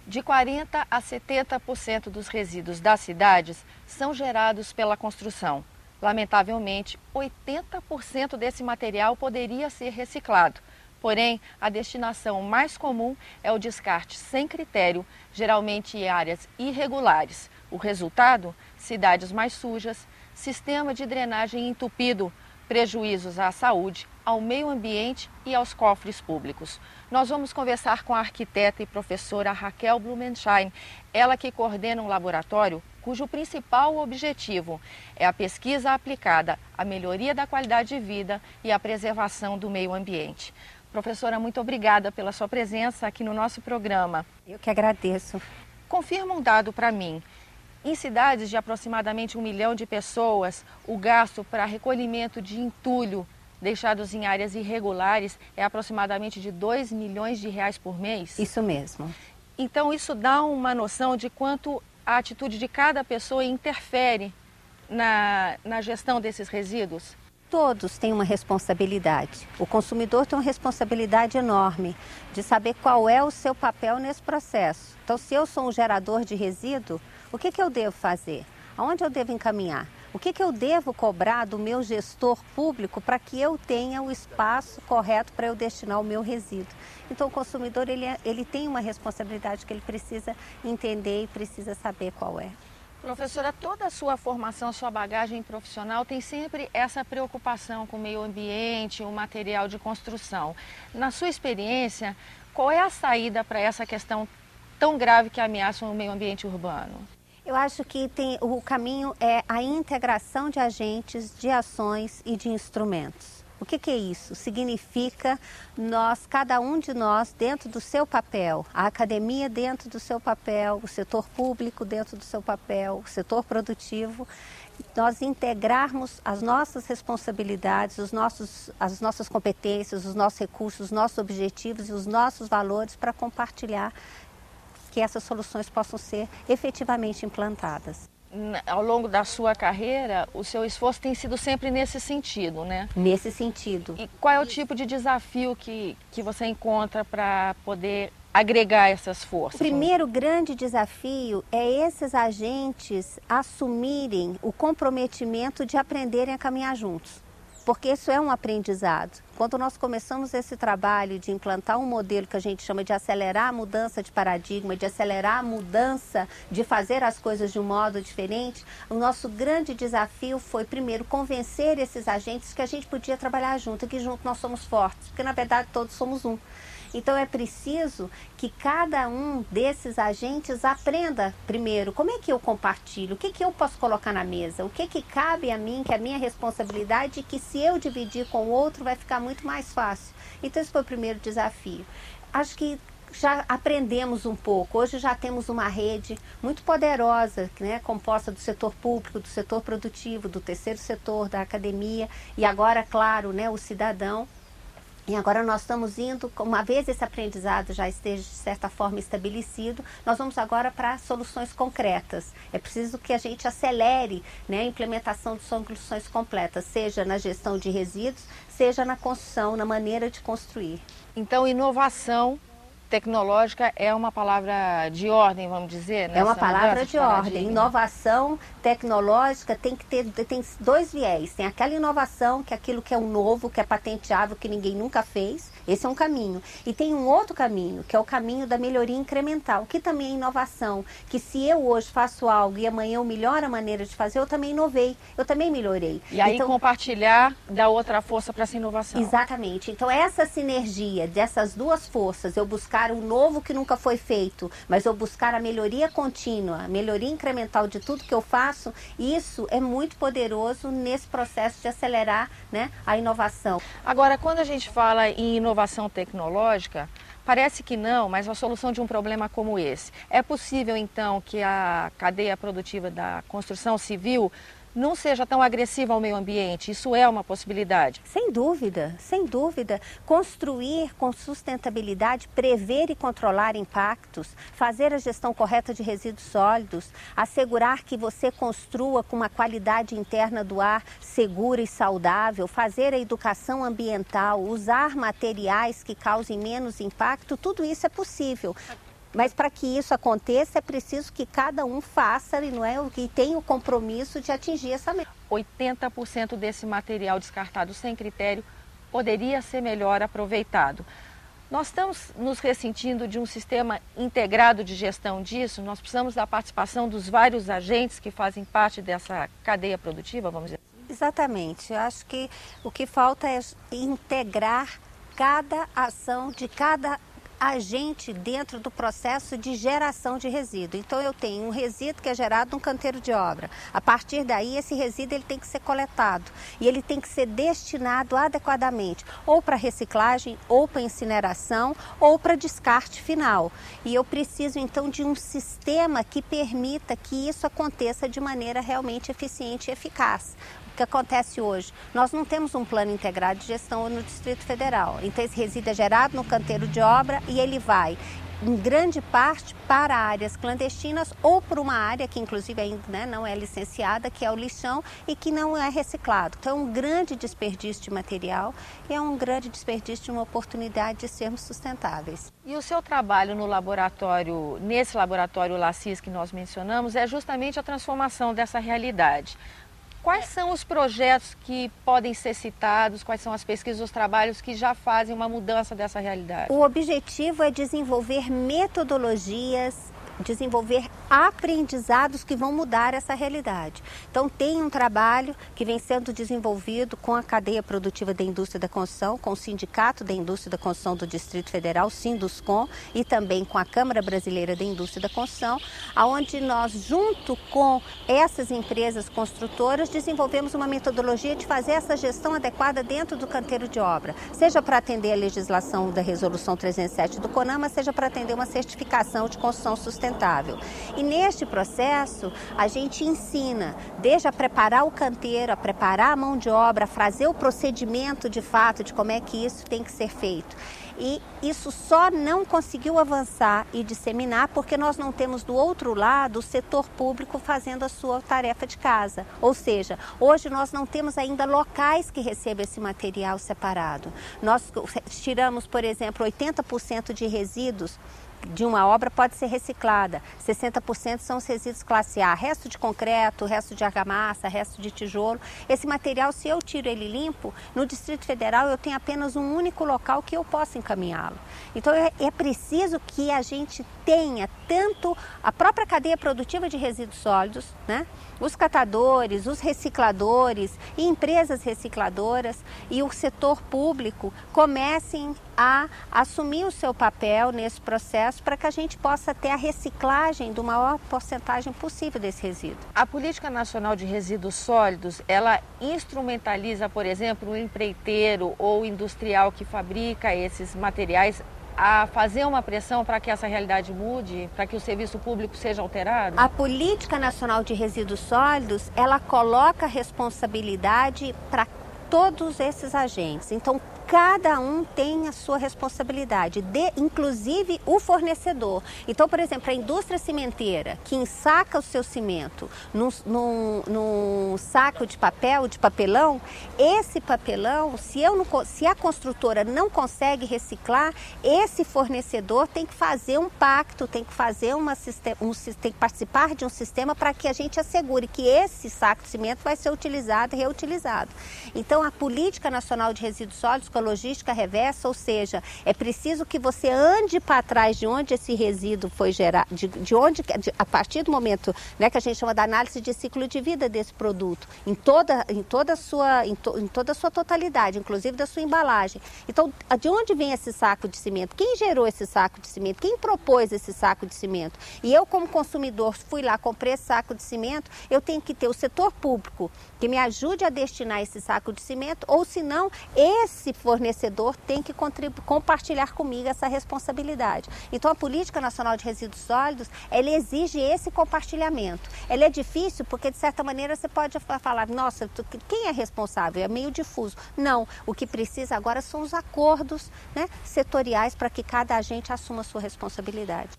De 40% a 70% dos resíduos das cidades são gerados pela construção. Lamentavelmente, 80% desse material poderia ser reciclado. Porém, a destinação mais comum é o descarte sem critério, geralmente em áreas irregulares. O resultado? Cidades mais sujas, sistema de drenagem entupido, prejuízos à saúde, ao meio ambiente e aos cofres públicos. Nós vamos conversar com a arquiteta e professora Raquel Blumenschein, ela que coordena um laboratório cujo principal objetivo é a pesquisa aplicada à melhoria da qualidade de vida e à preservação do meio ambiente. Professora, muito obrigada pela sua presença aqui no nosso programa. Eu que agradeço. Confirma um dado para mim. Em cidades de aproximadamente 1 milhão de pessoas, o gasto para recolhimento de entulho deixados em áreas irregulares é aproximadamente de 2 milhões de reais por mês? Isso mesmo. Então isso dá uma noção de quanto a atitude de cada pessoa interfere na gestão desses resíduos? Todos têm uma responsabilidade. O consumidor tem uma responsabilidade enorme de saber qual é o seu papel nesse processo. Então, se eu sou um gerador de resíduo, o que eu devo fazer? Aonde eu devo encaminhar? O que eu devo cobrar do meu gestor público para que eu tenha o espaço correto para eu destinar o meu resíduo? Então, o consumidor ele tem uma responsabilidade que ele precisa entender e precisa saber qual é. Professora, toda a sua formação, sua bagagem profissional tem sempre essa preocupação com o meio ambiente, o material de construção. Na sua experiência, qual é a saída para essa questão tão grave que ameaça o meio ambiente urbano? Eu acho que o caminho é a integração de agentes, de ações e de instrumentos. O que é isso? Significa cada um de nós dentro do seu papel, a academia dentro do seu papel, o setor público dentro do seu papel, o setor produtivo, nós integrarmos as nossas responsabilidades, as nossas competências, os nossos recursos, os nossos objetivos e os nossos valores para compartilhar que essas soluções possam ser efetivamente implantadas. Ao longo da sua carreira, o seu esforço tem sido sempre nesse sentido, né? Nesse sentido. E qual é o tipo de desafio que você encontra para poder agregar essas forças? O primeiro grande desafio é esses agentes assumirem o comprometimento de aprenderem a caminhar juntos. Porque isso é um aprendizado. Quando nós começamos esse trabalho de implantar um modelo que a gente chama de acelerar a mudança de paradigma, de acelerar a mudança, de fazer as coisas de um modo diferente, o nosso grande desafio foi, primeiro, convencer esses agentes que a gente podia trabalhar junto, e que junto nós somos fortes, porque na verdade todos somos um. Então é preciso que cada um desses agentes aprenda primeiro como é que eu compartilho, o que eu posso colocar na mesa, o que cabe a mim, que é a minha responsabilidade e que se eu dividir com o outro vai ficar muito mais fácil. Então esse foi o primeiro desafio. Acho que já aprendemos um pouco, hoje já temos uma rede muito poderosa, né, composta do setor público, do setor produtivo, do terceiro setor, da academia e agora, claro, né, o cidadão. E agora nós estamos indo, uma vez esse aprendizado já esteja de certa forma estabelecido, nós vamos agora para soluções concretas. É preciso que a gente acelere, né, a implementação de soluções completas, seja na gestão de resíduos, seja na construção, na maneira de construir. Então, inovação tecnológica é uma palavra de ordem, vamos dizer? É uma palavra de ordem. Inovação tecnológica tem dois viés. Tem aquela inovação, que é aquilo que é o novo, que é patenteável, que ninguém nunca fez. Esse é um caminho. E tem um outro caminho, que é o caminho da melhoria incremental, que também é inovação. Que se eu hoje faço algo e amanhã eu melhoro a maneira de fazer, eu também inovei, eu também melhorei. E aí então, compartilhar dá outra força para essa inovação. Exatamente. Então essa sinergia dessas duas forças, eu buscar o novo que nunca foi feito, mas eu buscar a melhoria contínua, a melhoria incremental de tudo que eu faço, isso é muito poderoso nesse processo de acelerar, né, a inovação. Agora, quando a gente fala em inovação tecnológica, parece que não, mas a solução de um problema como esse, é possível então que a cadeia produtiva da construção civil não seja tão agressiva ao meio ambiente? Isso é uma possibilidade? Sem dúvida, sem dúvida. Construir com sustentabilidade, prever e controlar impactos, fazer a gestão correta de resíduos sólidos, assegurar que você construa com uma qualidade interna do ar segura e saudável, fazer a educação ambiental, usar materiais que causem menos impacto, tudo isso é possível. Mas para que isso aconteça é preciso que cada um faça e tenha o compromisso de atingir essa meta. 80% desse material descartado sem critério poderia ser melhor aproveitado. Nós estamos nos ressentindo de um sistema integrado de gestão disso, nós precisamos da participação dos vários agentes que fazem parte dessa cadeia produtiva, vamos dizer assim. Exatamente, eu acho que o que falta é integrar cada ação de cada agente dentro do processo de geração de resíduo. Então eu tenho um resíduo que é gerado num canteiro de obra. A partir daí esse resíduo ele tem que ser coletado e ele tem que ser destinado adequadamente ou para reciclagem, ou para incineração, ou para descarte final. E eu preciso então de um sistema que permita que isso aconteça de maneira realmente eficiente e eficaz. Que acontece hoje? Nós não temos um plano integrado de gestão no Distrito Federal. Então esse resíduo é gerado no canteiro de obra e ele vai, em grande parte, para áreas clandestinas ou para uma área que inclusive ainda não é licenciada, que é o lixão e que não é reciclado. Então é um grande desperdício de material e é um grande desperdício de uma oportunidade de sermos sustentáveis. E o seu trabalho no laboratório, nesse laboratório LACIS que nós mencionamos, é justamente a transformação dessa realidade. Quais são os projetos que podem ser citados, quais são as pesquisas, os trabalhos que já fazem uma mudança dessa realidade? O objetivo é desenvolver metodologias, desenvolver aprendizados que vão mudar essa realidade. Então tem um trabalho que vem sendo desenvolvido com a cadeia produtiva da indústria da construção, com o Sindicato da Indústria da Construção do Distrito Federal, Sinduscon, e também com a Câmara Brasileira da Indústria da Construção, onde nós, junto com essas empresas construtoras, desenvolvemos uma metodologia de fazer essa gestão adequada dentro do canteiro de obra, seja para atender a legislação da Resolução 307 do CONAMA, seja para atender uma certificação de construção sustentável. E neste processo a gente ensina desde a preparar o canteiro, a preparar a mão de obra, a fazer o procedimento de fato de como é que isso tem que ser feito. E isso só não conseguiu avançar e disseminar porque nós não temos do outro lado o setor público fazendo a sua tarefa de casa. Ou seja, hoje nós não temos ainda locais que recebam esse material separado. Nós tiramos, por exemplo, 80% de resíduos de uma obra pode ser reciclada, 60% são os resíduos classe A, resto de concreto, resto de argamassa, resto de tijolo. Esse material, se eu tiro ele limpo, no Distrito Federal eu tenho apenas um único local que eu possa encaminhá-lo. Então é preciso que a gente tenha tanto a própria cadeia produtiva de resíduos sólidos, né? Os catadores, os recicladores e empresas recicladoras e o setor público comecem a assumir o seu papel nesse processo para que a gente possa ter a reciclagem do maior porcentagem possível desse resíduo. A Política Nacional de Resíduos Sólidos, ela instrumentaliza, por exemplo, o empreiteiro ou industrial que fabrica esses materiais a fazer uma pressão para que essa realidade mude, para que o serviço público seja alterado? A Política Nacional de Resíduos Sólidos, ela coloca responsabilidade para todos esses agentes. Então, cada um tem a sua responsabilidade, inclusive o fornecedor. Então, por exemplo, a indústria cimenteira que ensaca o seu cimento num saco de papel, de papelão, esse papelão, se a construtora não consegue reciclar, esse fornecedor tem que fazer um pacto, tem que fazer tem que participar de um sistema para que a gente assegure que esse saco de cimento vai ser utilizado e reutilizado. Então, a Política Nacional de Resíduos Sólidos com a logística reversa, ou seja, é preciso que você ande para trás de onde esse resíduo foi gerado, a partir do momento, né, que a gente chama da análise de ciclo de vida desse produto, em toda a sua totalidade, inclusive da sua embalagem. Então, de onde vem esse saco de cimento? Quem gerou esse saco de cimento? Quem propôs esse saco de cimento? E eu, como consumidor, fui lá, comprei esse saco de cimento, eu tenho que ter o setor público que me ajude a destinar esse saco de cimento, ou senão, esse fornecedor tem que compartilhar comigo essa responsabilidade. Então, a Política Nacional de Resíduos Sólidos, ela exige esse compartilhamento. Ela é difícil porque, de certa maneira, você pode falar, nossa, quem é responsável? É meio difuso. Não, o que precisa agora são os acordos, né, setoriais para que cada agente assuma a sua responsabilidade.